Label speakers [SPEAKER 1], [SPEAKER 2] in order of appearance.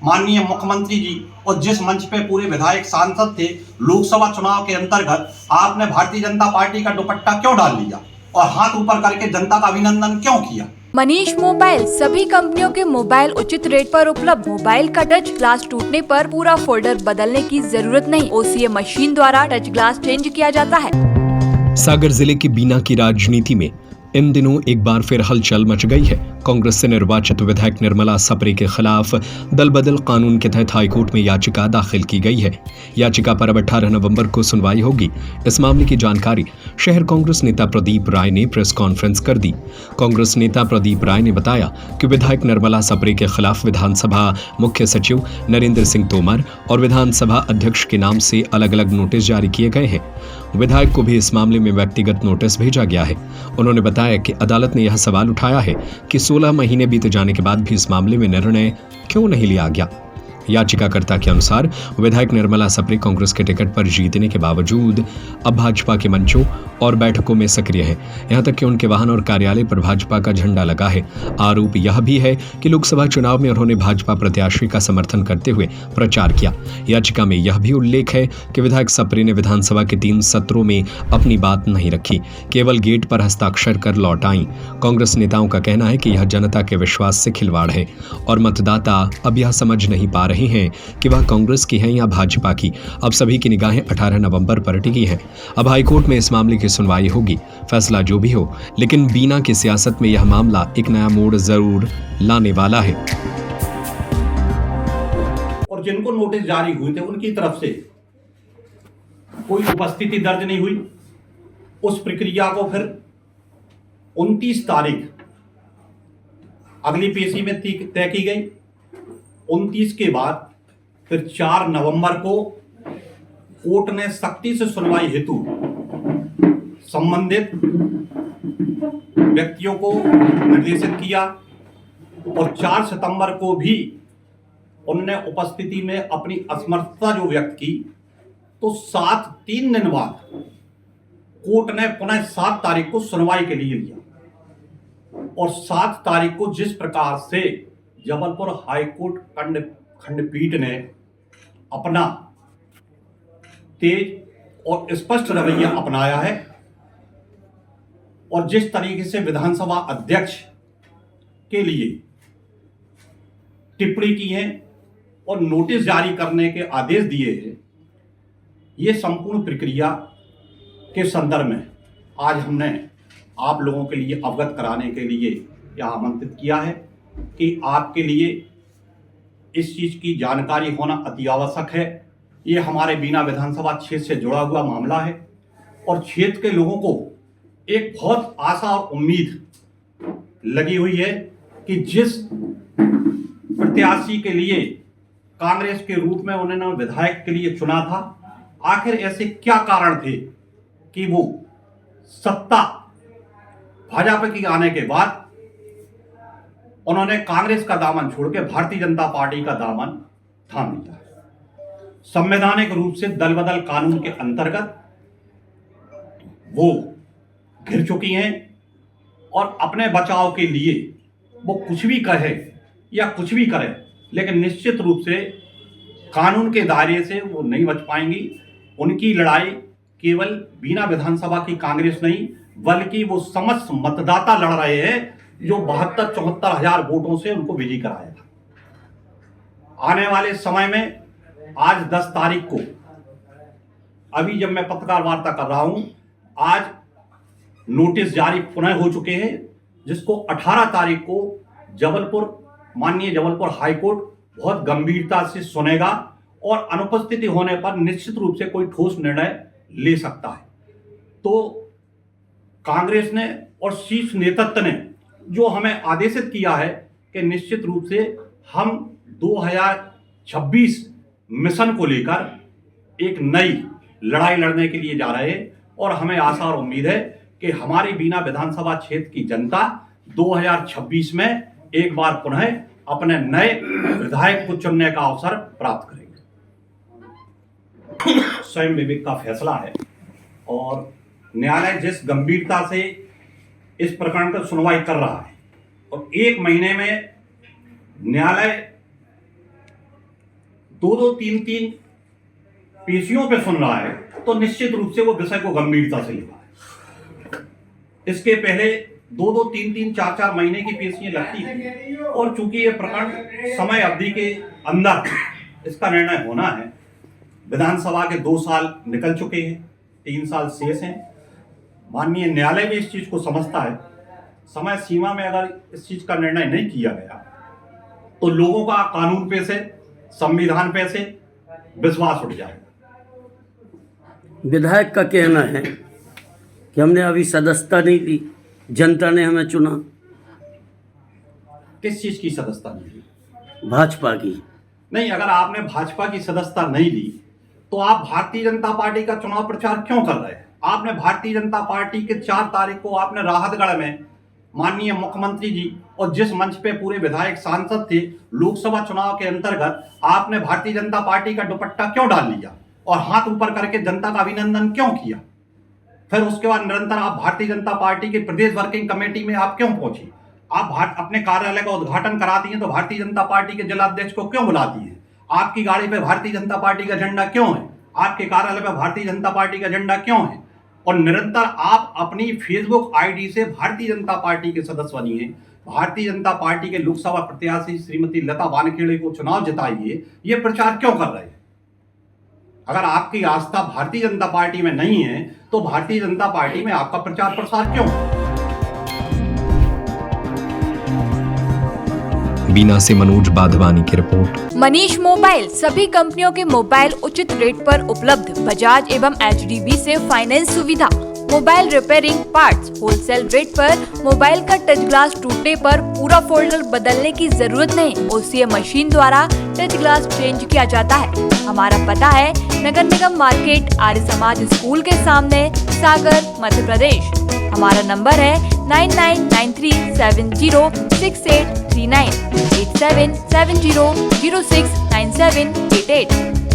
[SPEAKER 1] माननीय मुख्यमंत्री जी और जिस मंच पे पूरे विधायक सांसद थे, लोकसभा चुनाव के अंतर्गत आपने भारतीय जनता पार्टी का दुपट्टा क्यों डाल लिया और हाथ ऊपर करके जनता का अभिनंदन क्यों किया?
[SPEAKER 2] मनीष मोबाइल सभी कंपनियों के मोबाइल उचित रेट पर उपलब्ध। मोबाइल का टच ग्लास टूटने पर पूरा फोल्डर बदलने की जरूरत नहीं, ओसीए मशीन द्वारा टच ग्लास चेंज किया जाता है।
[SPEAKER 3] सागर जिले की बीना की राजनीति में इन दिनों एक बार फिर हलचल मच गई है। कांग्रेस से निर्वाचित विधायक निर्मला सप्रे के खिलाफ दल बदल कानून के तहत हाईकोर्ट में याचिका दाखिल की गई है। याचिका पर अब 18 नवंबर को सुनवाई होगी। इस मामले की जानकारी शहर कांग्रेस नेता प्रदीप राय ने प्रेस कॉन्फ्रेंस कर दी। कांग्रेस नेता प्रदीप राय ने बताया कि विधायक निर्मला सप्रे के खिलाफ विधानसभा मुख्य सचिव नरेंद्र सिंह तोमर और विधानसभा अध्यक्ष के नाम से अलग अलग नोटिस जारी किए गए हैं। विधायक को भी इस मामले में व्यक्तिगत नोटिस भेजा गया है। उन्होंने बताया कि अदालत ने यह सवाल उठाया है कि 16 महीने बीत जाने के बाद भी इस मामले में निर्णय क्यों नहीं लिया गया। याचिकाकर्ता के अनुसार विधायक निर्मला सप्रे कांग्रेस के टिकट पर जीतने के बावजूद अब भाजपा के मंचों और बैठकों में सक्रिय है। यहां तक कि उनके वाहन और कार्यालय पर भाजपा का झंडा लगा है। आरोप यह भी है कि लोकसभा चुनाव में उन्होंने भाजपा प्रत्याशी का समर्थन करते हुए प्रचार किया। याचिका में यह भी उल्लेख है कि विधायक सप्रे ने विधानसभा के 3 सत्रों में अपनी बात नहीं रखी, केवल गेट पर हस्ताक्षर कर लौट आई। कांग्रेस नेताओं का कहना है कि यह जनता के विश्वास से खिलवाड़ है और मतदाता अब यह समझ नहीं पा रहे हैं कि वह कांग्रेस की है या भाजपा की। अब सभी की निगाहें 18 नवंबर पर टिकी हैं। अब हाईकोर्ट में इस मामले की सुनवाई होगी। फैसला जो भी हो, लेकिन बीना की सियासत में यह मामला एक नया मोड़ जरूर लाने वाला है।
[SPEAKER 1] और जिनको नोटिस जारी हुए थे उनकी तरफ से कोई उपस्थिति दर्ज नहीं हुई। उस प्रक्रिया को फिर 29 तारीख अगली पेशी में तय की गई। 29 के बाद फिर 4 नवंबर को कोर्ट ने सख्ती से सुनवाई हेतु संबंधित व्यक्तियों को निर्देशित किया और 4 सितंबर को भी उन्होंने उपस्थिति में अपनी असमर्थता जो व्यक्त की, तो 3 दिन बाद कोर्ट ने पुनः 7 तारीख को सुनवाई के लिए लिया और 7 तारीख को जिस प्रकार से जबलपुर हाईकोर्ट खंडपीठ ने अपना तेज और स्पष्ट रवैया अपनाया है और जिस तरीके से विधानसभा अध्यक्ष के लिए टिप्पणी की है और नोटिस जारी करने के आदेश दिए हैं, ये संपूर्ण प्रक्रिया के संदर्भ में आज हमने आप लोगों के लिए अवगत कराने के लिए यह आमंत्रित किया है कि आपके लिए इस चीज की जानकारी होना अति आवश्यक है। ये हमारे बीना विधानसभा क्षेत्र से जुड़ा हुआ मामला है और क्षेत्र के लोगों को एक बहुत आशा और उम्मीद लगी हुई है कि जिस प्रत्याशी के लिए कांग्रेस के रूप में उन्होंने विधायक के लिए चुना था, आखिर ऐसे क्या कारण थे कि वो सत्ता भाजपा की आने के बाद उन्होंने कांग्रेस का दामन छोड़ के भारतीय जनता पार्टी का दामन थाम लिया है। संवैधानिक रूप से दल बदल कानून के अंतर्गत वो घिर चुकी हैं और अपने बचाव के लिए वो कुछ भी कहे या कुछ भी करे, लेकिन निश्चित रूप से कानून के दायरे से वो नहीं बच पाएंगी। उनकी लड़ाई केवल बीना विधानसभा की कांग्रेस नहीं, बल्कि वो समस्त मतदाता लड़ रहे हैं जो 72-74 हजार वोटों से उनको विजयी कराया था। आने वाले समय में आज 10 तारीख को, अभी जब मैं पत्रकार वार्ता कर रहा हूं, आज नोटिस जारी पुनः हो चुके हैं, जिसको 18 तारीख को माननीय जबलपुर हाईकोर्ट बहुत गंभीरता से सुनेगा और अनुपस्थिति होने पर निश्चित रूप से कोई ठोस निर्णय ले सकता है। तो कांग्रेस ने और शीर्ष नेतृत्व ने जो हमें आदेशित किया है कि निश्चित रूप से हम 2026 मिशन को लेकर एक नई लड़ाई लड़ने के लिए जा रहे हैं और हमें आशा और उम्मीद है कि हमारी बीना विधानसभा क्षेत्र की जनता 2026 में एक बार पुनः अपने नए विधायक को चुनने का अवसर प्राप्त करेंगे। स्वयं विवेक का फैसला है और न्यायालय जिस गंभीरता से इस प्रकरण पर सुनवाई कर रहा है और 1 महीने में न्यायालय दो तीन पेशियों पे सुन रहा है तो निश्चित रूप से वो विषय को गंभीरता से ले रहा है। इसके पहले दो तीन चार महीने की पेशियां लगती थी और चूंकि ये प्रकरण समय अवधि के अंदर इसका निर्णय होना है, विधानसभा के 2 साल निकल चुके हैं, 3 साल शेष हैं। माननीय न्यायालय भी इस चीज को समझता है। समय सीमा में अगर इस चीज का निर्णय नहीं किया गया तो लोगों का कानून पे से, संविधान पे से विश्वास उठ जाएगा।
[SPEAKER 4] विधायक का कहना है कि हमने अभी सदस्यता नहीं ली, जनता ने हमें चुना।
[SPEAKER 1] किस चीज की सदस्यता नहीं ली?
[SPEAKER 4] भाजपा की।
[SPEAKER 1] नहीं, अगर आपने भाजपा की सदस्यता नहीं ली तो आप भारतीय जनता पार्टी का चुनाव प्रचार क्यों कर रहे हैं? आपने भारतीय जनता पार्टी के 4 तारीख को आपने राहतगढ़ में माननीय मुख्यमंत्री जी और जिस मंच पे पूरे विधायक सांसद थे, लोकसभा चुनाव के अंतर्गत आपने भारतीय जनता पार्टी का दुपट्टा क्यों डाल लिया और हाथ ऊपर करके जनता का अभिनंदन क्यों किया? फिर उसके बाद निरंतर आप भारतीय जनता पार्टी की प्रदेश वर्किंग कमेटी में आप क्यों पहुंची? आप अपने कार्यालय का उद्घाटन कराती हैं तो भारतीय जनता पार्टी के जिलाध्यक्ष को क्यों बुलाती हैं? आपकी गाड़ी पे भारतीय जनता पार्टी का झंडा क्यों है? आपके कार्यालय पे भारतीय जनता पार्टी का झंडा क्यों है? और निरंतर आप अपनी फेसबुक आईडी से भारतीय जनता पार्टी के सदस्य बनिए, भारतीय जनता पार्टी के लोकसभा प्रत्याशी श्रीमती लता वानखेड़े को चुनाव जिताइए, ये प्रचार क्यों कर रहे हैं? अगर आपकी आस्था भारतीय जनता पार्टी में नहीं है तो भारतीय जनता पार्टी में आपका प्रचार प्रसार क्यों?
[SPEAKER 3] बीना से मनोज बाधवानी की रिपोर्ट।
[SPEAKER 2] मनीष मोबाइल सभी कंपनियों के मोबाइल उचित रेट पर उपलब्ध। बजाज एवं HDB से फाइनेंस सुविधा, mobile repairing, parts wholesale rate पर। मोबाइल का टच ग्लास टूटने पर पूरा फोल्डर बदलने की जरूरत नहीं, OCA मशीन द्वारा टच ग्लास चेंज किया जाता है। हमारा पता है नगर निगम मार्केट, आर्य समाज स्कूल के सामने, सागर, मध्य प्रदेश। हमारा नंबर है 9993706839 8770069788।